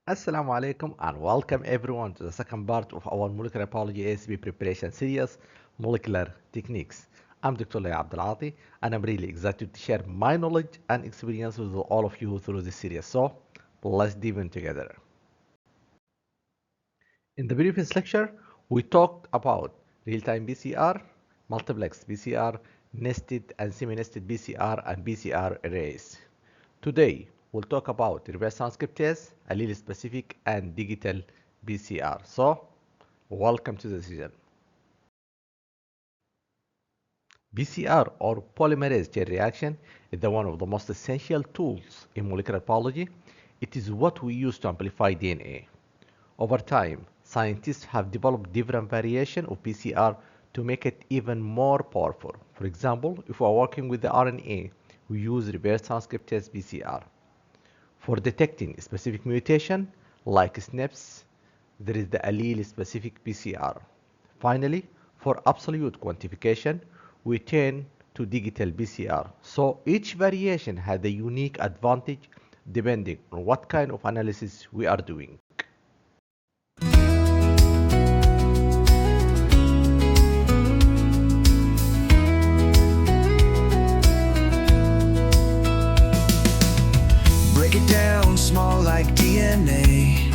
Assalamu alaikum and welcome everyone to the second part of our molecular biology ASCP preparation series, Molecular Techniques. I'm Dr. Laya Abdelati and I'm really excited to share my knowledge and experience with all of you through this series. So let's dive in together. In the previous lecture, we talked about real-time PCR, multiplex PCR, nested and semi-nested PCR, and PCR arrays. Today, we'll talk about reverse transcriptase, allele-specific, and digital PCR. So, welcome to the session. PCR or polymerase chain reaction is one of the most essential tools in molecular biology. It is what we use to amplify DNA. Over time, scientists have developed different variations of PCR to make it even more powerful. For example, if we are working with the RNA, we use reverse transcriptase PCR. For detecting specific mutation, like SNPs, there is the allele-specific PCR. Finally, for absolute quantification, we turn to digital PCR. So each variation has a unique advantage depending on what kind of analysis we are doing. Break it down small like DNA.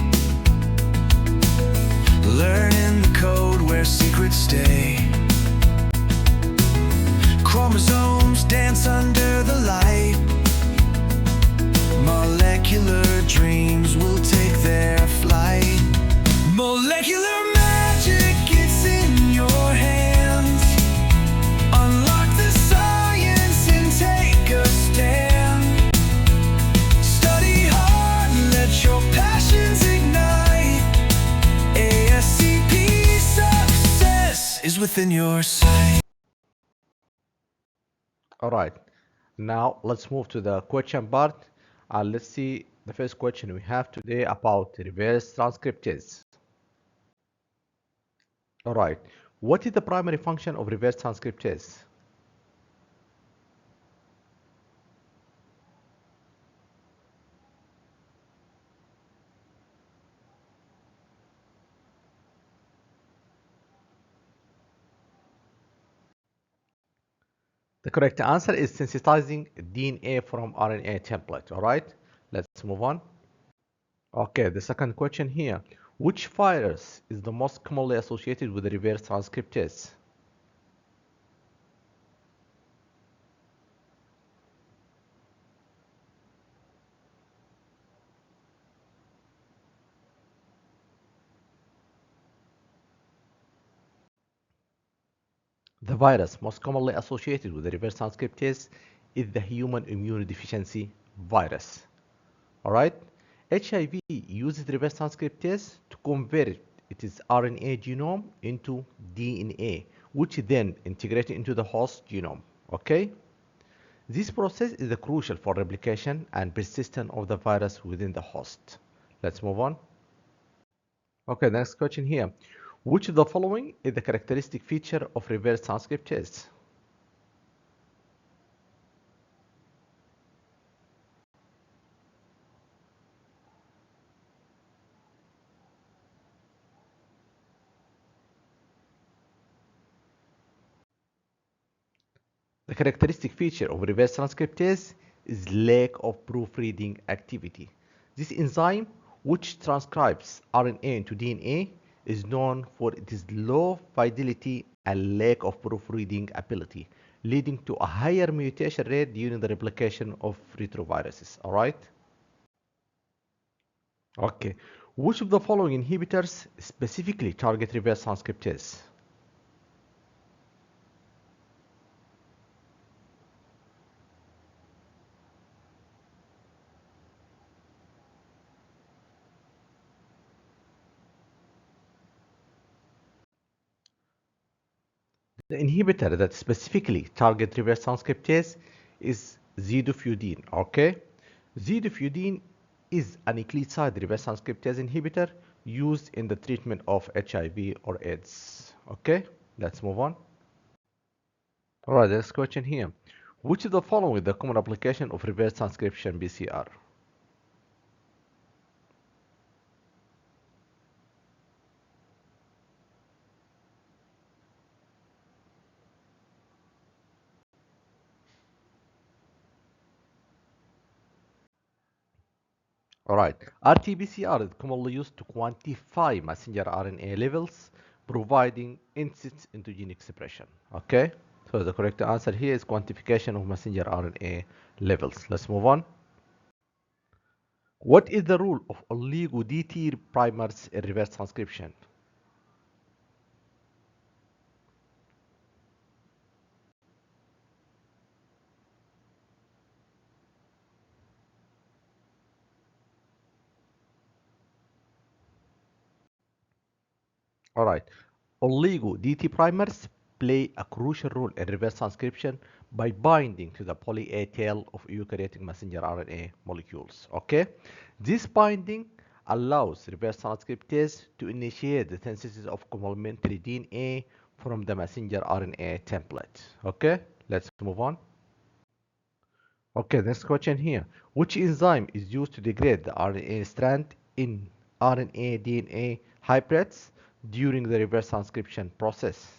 Learning the code where secrets stay. Chromosomes dance under the light. Molecular dreams will take their flight. Molecular magic, it's in your hands. Unlock the science and take a stand. Study hard, let your passions ignite. ASCP success is within your sight. Alright, now let's move to the question part and let's see the first question we have today about reverse transcriptase. Alright, what is the primary function of reverse transcriptase? The correct answer is sensitizing DNA from RNA template. Alright, let's move on. Okay, the second question here. Which virus is the most commonly associated with the reverse transcriptase? The virus most commonly associated with the reverse transcriptase is the human immunodeficiency virus. Alright, HIV uses reverse transcriptase to convert its RNA genome into DNA, which then integrates into the host genome. Okay, this process is crucial for replication and persistence of the virus within the host. Let's move on. Okay, the next question here. Which of the following is the characteristic feature of reverse transcriptase? The characteristic feature of reverse transcriptase is lack of proofreading activity. This enzyme, which transcribes RNA into DNA, is known for its low fidelity and lack of proofreading ability, leading to a higher mutation rate during the replication of retroviruses. All right? Okay. Which of the following inhibitors specifically target reverse transcriptase? The inhibitor that specifically target reverse transcriptase is zidofudine. Okay, zidofudine is a nucleoside reverse transcriptase inhibitor used in the treatment of HIV or AIDS. Okay, let's move on. All right, next question here. Which of the following is the common application of reverse transcription PCR? All right. RT-PCR is commonly used to quantify messenger RNA levels, providing insights into gene expression. Okay. So the correct answer here is quantification of messenger RNA levels. Let's move on. What is the role of oligo DT primers in reverse transcription? All right. Oligo DT primers play a crucial role in reverse transcription by binding to the poly A tail of eukaryotic messenger RNA molecules. Okay, this binding allows reverse transcriptase to initiate the synthesis of complementary DNA from the messenger RNA template. Okay, let's move on. Okay, next question here. Which enzyme is used to degrade the RNA strand in RNA DNA hybrids during the reverse transcription process?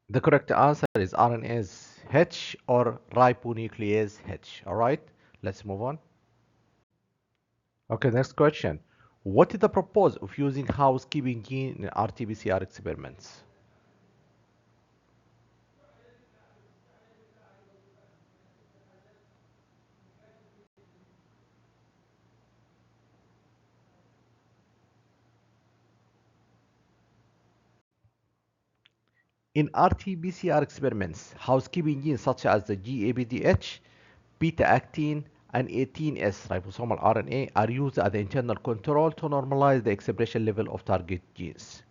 The correct answer is RNase H or ribonuclease H. All right, let's move on. Okay, next question. What is the purpose of using housekeeping gene in RT-PCR experiments? In RT-PCR experiments, housekeeping genes such as the GAPDH, beta-actin, and 18S ribosomal RNA are used as the internal control to normalize the expression level of target genes,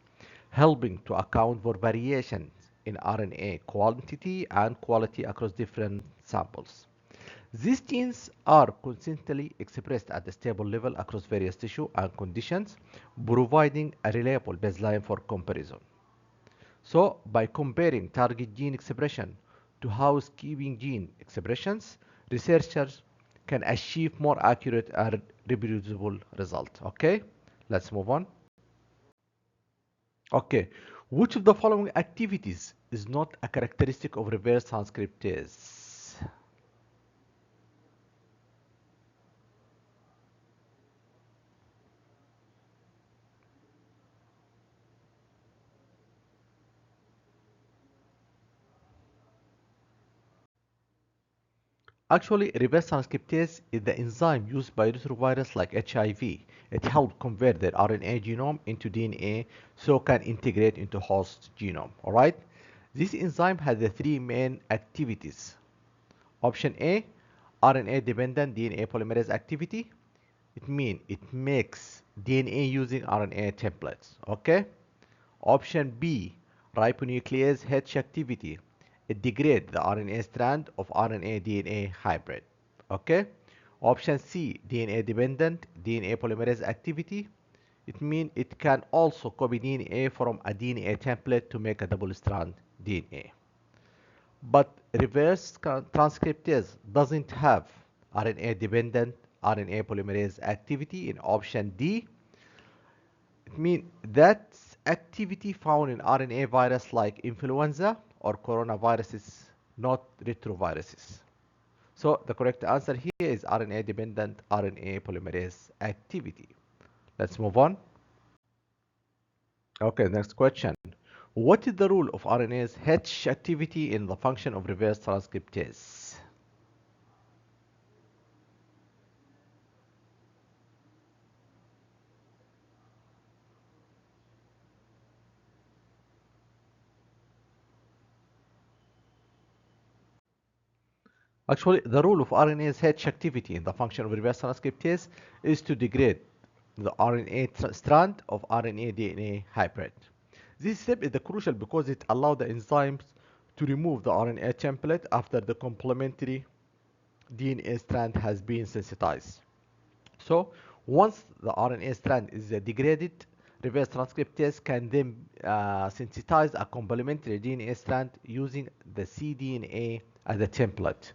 helping to account for variations in RNA quantity and quality across different samples. These genes are consistently expressed at a stable level across various tissue and conditions, providing a reliable baseline for comparison. So, by comparing target gene expression to housekeeping gene expressions, researchers can achieve more accurate and reproducible results. Okay, let's move on. Okay, which of the following activities is not a characteristic of reverse transcriptase? Actually, reverse transcriptase is the enzyme used by retrovirus like HIV. It helps convert their RNA genome into DNA so can integrate into host genome. Alright? This enzyme has the three main activities. Option A, RNA dependent DNA polymerase activity. It means it makes DNA using RNA templates. Okay? Option B, ribonuclease H activity. It degrades the RNA strand of RNA DNA hybrid. Okay? Option C, DNA dependent DNA polymerase activity. It means it can also copy DNA from a DNA template to make a double strand DNA. But reverse transcriptase doesn't have RNA dependent RNA polymerase activity in option D. It means that activity found in RNA virus like influenza or coronaviruses, not retroviruses. So the correct answer here is RNA dependent RNA polymerase activity. Let's move on. Okay, next question. What is the role of RNase H activity in the function of reverse transcriptase? Actually, the role of RNase H activity in the function of reverse transcriptase is to degrade the RNA strand of RNA DNA hybrid. This step is crucial because it allows the enzymes to remove the RNA template after the complementary DNA strand has been sensitized. So once the RNA strand is degraded, reverse transcriptase can then sensitize a complementary DNA strand using the cDNA as a template,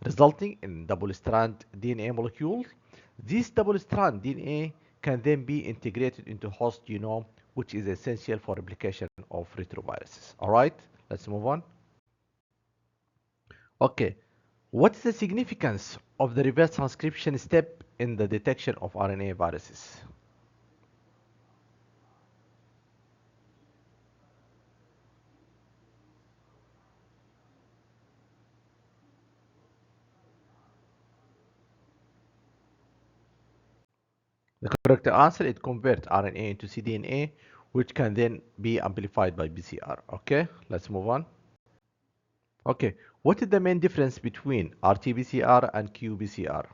resulting in double strand DNA molecules This double-strand DNA can then be integrated into host genome, which is essential for replication of retroviruses. All right, let's move on. Okay, what's the significance of the reverse transcription step in the detection of RNA viruses? The correct answer is convert RNA into cDNA, which can then be amplified by PCR. Okay, let's move on. Okay, what is the main difference between RT-PCR and qPCR?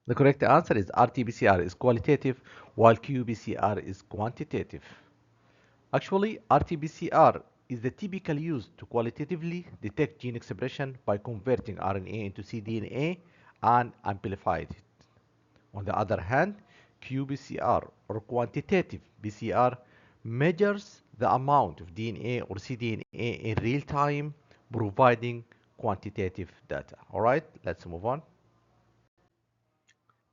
The correct answer is RT-PCR is qualitative while qPCR is quantitative. Actually, RT-PCR is the typical use to qualitatively detect gene expression by converting RNA into cDNA and amplify it. On the other hand, qPCR or quantitative PCR measures the amount of DNA or cDNA in real time, providing quantitative data. All right, let's move on.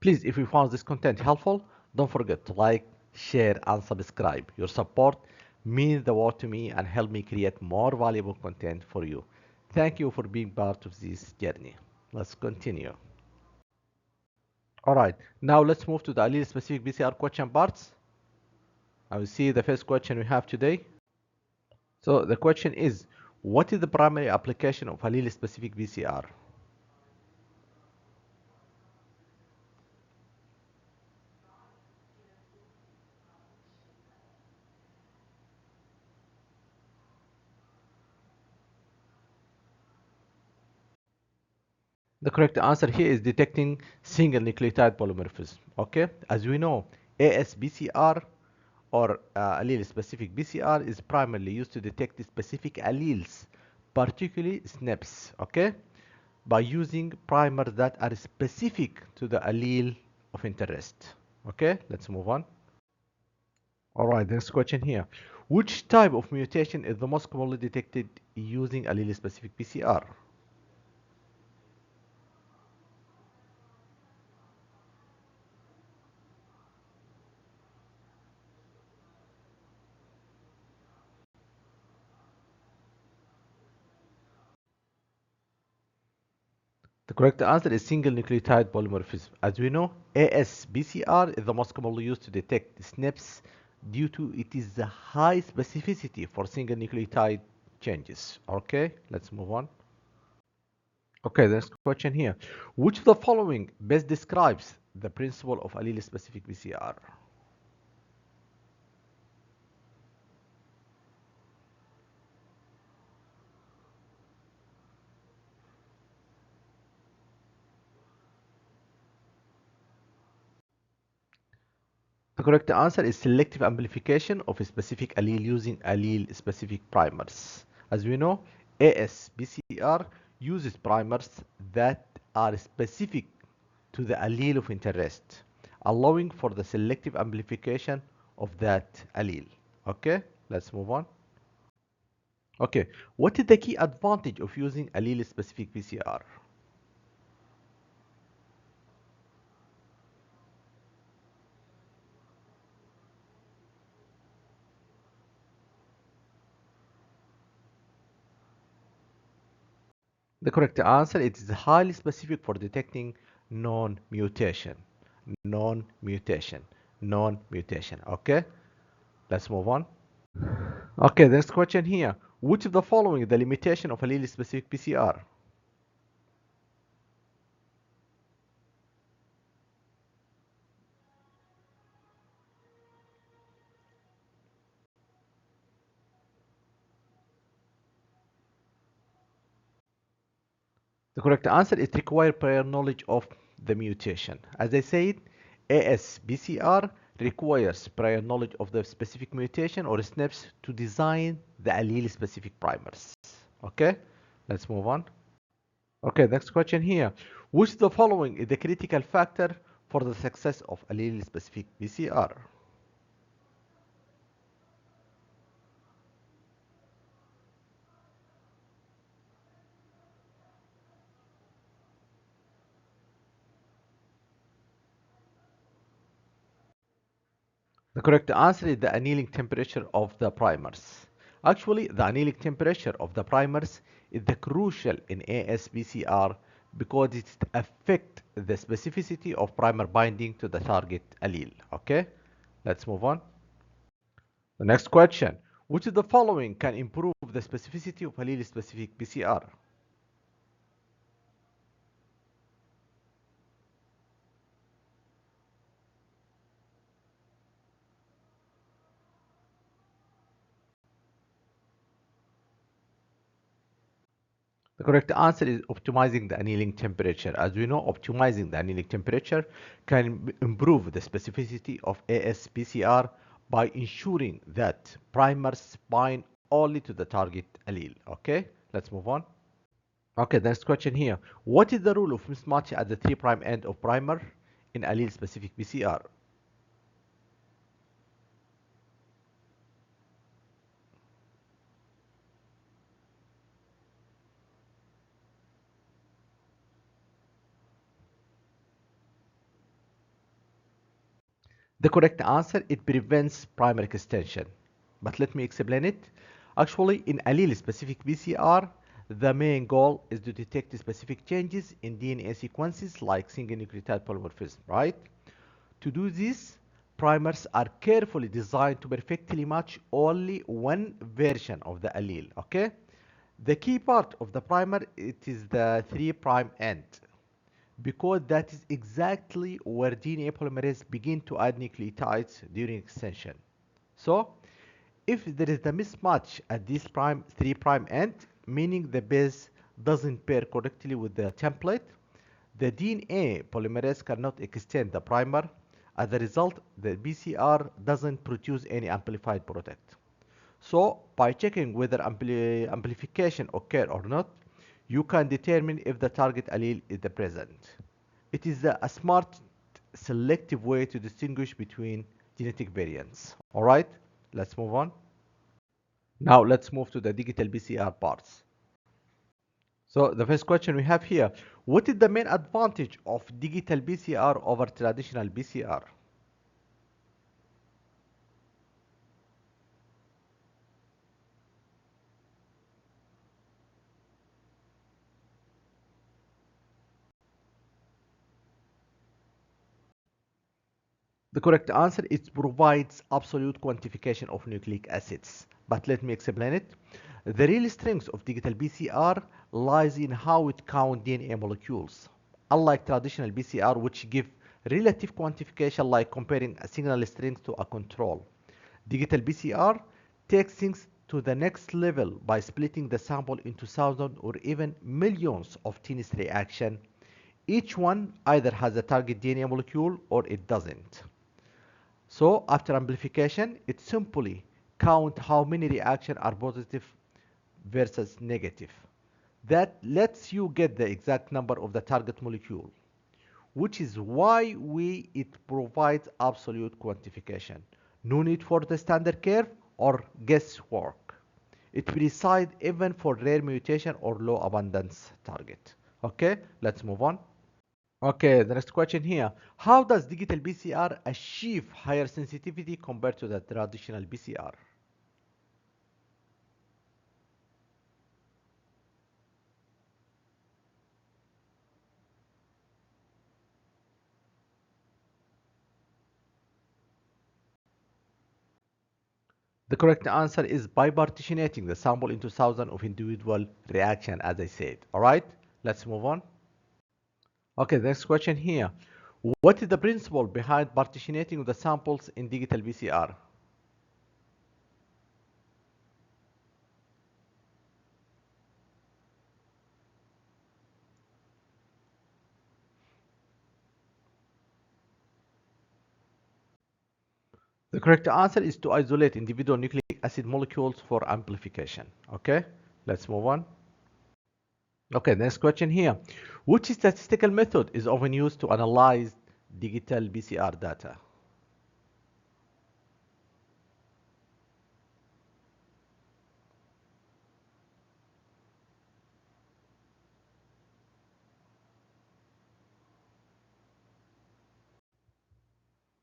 Please, if you found this content helpful, don't forget to like, share, and subscribe. Your support means the world to me and help me create more valuable content for you. Thank you for being part of this journey. Let's continue. All right, now let's move to the allele specific PCR question parts. I will see the first question we have today. So the question is, what is the primary application of allele specific PCR? The correct answer here is detecting single nucleotide polymorphism. Okay, as we know, AS-PCR or allele specific PCR is primarily used to detect specific alleles, particularly SNPs. Okay, by using primers that are specific to the allele of interest. Okay, let's move on. All right, next question here. Which type of mutation is the most commonly detected using allele specific PCR? The correct answer is single nucleotide polymorphism. As we know, AS-PCR is the most commonly used to detect SNPs due to it is the high specificity for single nucleotide changes. Okay, let's move on. Okay, the next question here. Which of the following best describes the principle of allele-specific PCR? The correct answer is selective amplification of a specific allele using allele-specific primers. As we know, AS-PCR uses primers that are specific to the allele of interest, allowing for the selective amplification of that allele. Okay, let's move on. Okay, what is the key advantage of using allele-specific PCR? The correct answer is highly specific for detecting non-mutation. Non-mutation. Non-mutation. Okay, let's move on. Okay, the next question here. Which of the following is the limitation of allele-specific PCR? The correct answer is require prior knowledge of the mutation. As I said, AS-PCR requires prior knowledge of the specific mutation or SNPs to design the allele-specific primers. Okay, let's move on. Okay, next question here. Which of the following is the critical factor for the success of allele-specific PCR? The correct answer is the annealing temperature of the primers. Actually, the annealing temperature of the primers is the crucial in AS-PCR because it affects the specificity of primer binding to the target allele. Okay, let's move on. The next question, which of the following can improve the specificity of allele-specific PCR? The correct answer is optimizing the annealing temperature. As we know, optimizing the annealing temperature can improve the specificity of AS-PCR by ensuring that primers bind only to the target allele. Okay, let's move on. Okay, next question here. What is the rule of mismatch at the 3' end of primer in allele-specific PCR? The correct answer, it prevents primer extension. But let me explain it. Actually, in allele-specific PCR, the main goal is to detect specific changes in DNA sequences like single nucleotide polymorphism, right? To do this, primers are carefully designed to perfectly match only one version of the allele, okay? The key part of the primer, it is the 3' end, because that is exactly where DNA polymerase begin to add nucleotides during extension. So, if there is a mismatch at this 3' end, meaning the base doesn't pair correctly with the template, the DNA polymerase cannot extend the primer. As a result, the PCR doesn't produce any amplified product. So, by checking whether amplification occur or not, you can determine if the target allele is present. It is a smart, selective way to distinguish between genetic variants. All right, let's move on. Now, let's move to the digital PCR parts. So, the first question we have here, what is the main advantage of digital PCR over traditional PCR? The correct answer is provides absolute quantification of nucleic acids. But let me explain it. The real strength of digital PCR lies in how it counts DNA molecules. Unlike traditional PCR, which give relative quantification like comparing a signal strength to a control, digital PCR takes things to the next level by splitting the sample into thousands or even millions of tiny reactions. Each one either has a target DNA molecule or it doesn't. So after amplification, it simply count how many reactions are positive versus negative. That lets you get the exact number of the target molecule, which is why it provides absolute quantification. No need for the standard curve or guesswork. It precise even for rare mutation or low abundance target. Okay, let's move on. Okay, the next question here. How does digital PCR achieve higher sensitivity compared to the traditional PCR? The correct answer is by partitioning the sample into thousands of individual reactions, as I said. All right, let's move on. Okay, the next question here. What is the principle behind partitioning the samples in digital PCR? The correct answer is to isolate individual nucleic acid molecules for amplification. Okay, let's move on. Okay, next question here. Which statistical method is often used to analyze digital PCR data.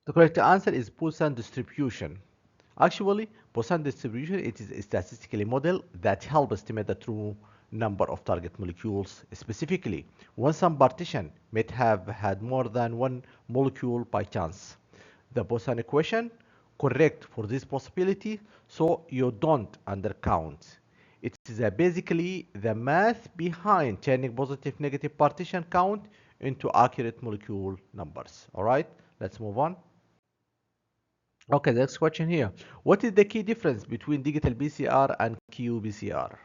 The correct answer is Poisson distribution. Actually, Poisson distribution it is a statistical model that helps estimate the true number of target molecules. Specifically, when some partition might have had more than one molecule by chance. The Poisson equation correct for this possibility, so you don't undercount. It is basically the math behind turning positive negative partition count into accurate molecule numbers. All right, let's move on. Okay, the next question here. What is the key difference between digital PCR and qPCR?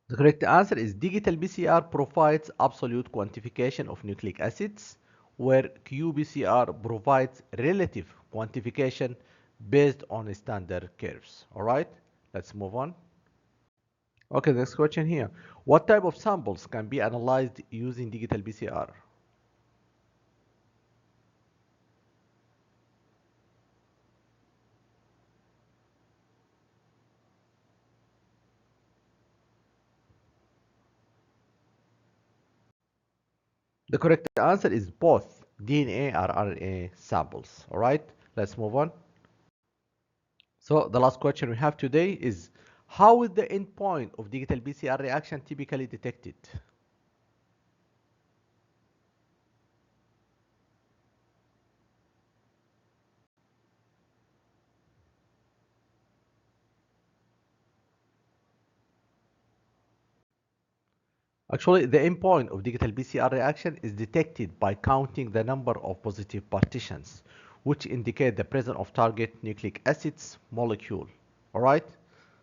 The correct answer is digital PCR provides absolute quantification of nucleic acids, where qPCR provides relative quantification based on standard curves. All right, let's move on. Okay, next question here. What type of samples can be analyzed using digital PCR? The correct answer is both DNA or RNA samples. All right, let's move on. So the last question we have today is, how is the endpoint of digital PCR reaction typically detected? Actually, the endpoint of digital PCR reaction is detected by counting the number of positive partitions, which indicate the presence of target nucleic acids molecule. All right?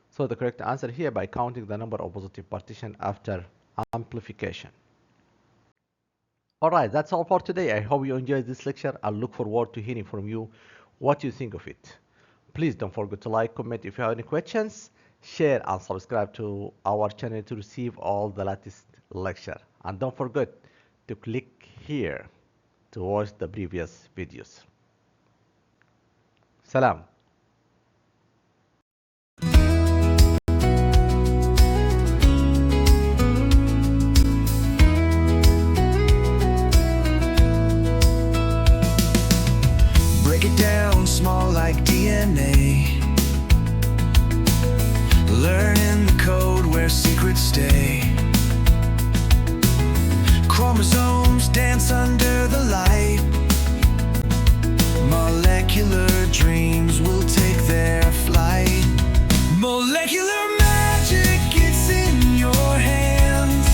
So the correct answer here by counting the number of positive partition after amplification. All right, that's all for today. I hope you enjoyed this lecture. I look forward to hearing from you what you think of it. Please don't forget to like, comment if you have any questions, share and subscribe to our channel to receive all the latest lecture. And don't forget to click here to watch the previous videos. Salam. Break it down small like DNA. Learning the code where secrets stay. Chromosomes dance under the light. Molecular dreams will take their flight. Molecular magic, it's in your hands.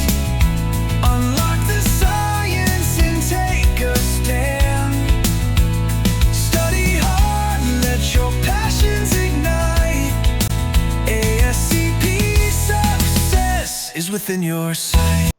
Unlock the science and take a stand. Study hard, let your passions ignite. ASCP success is within your sight.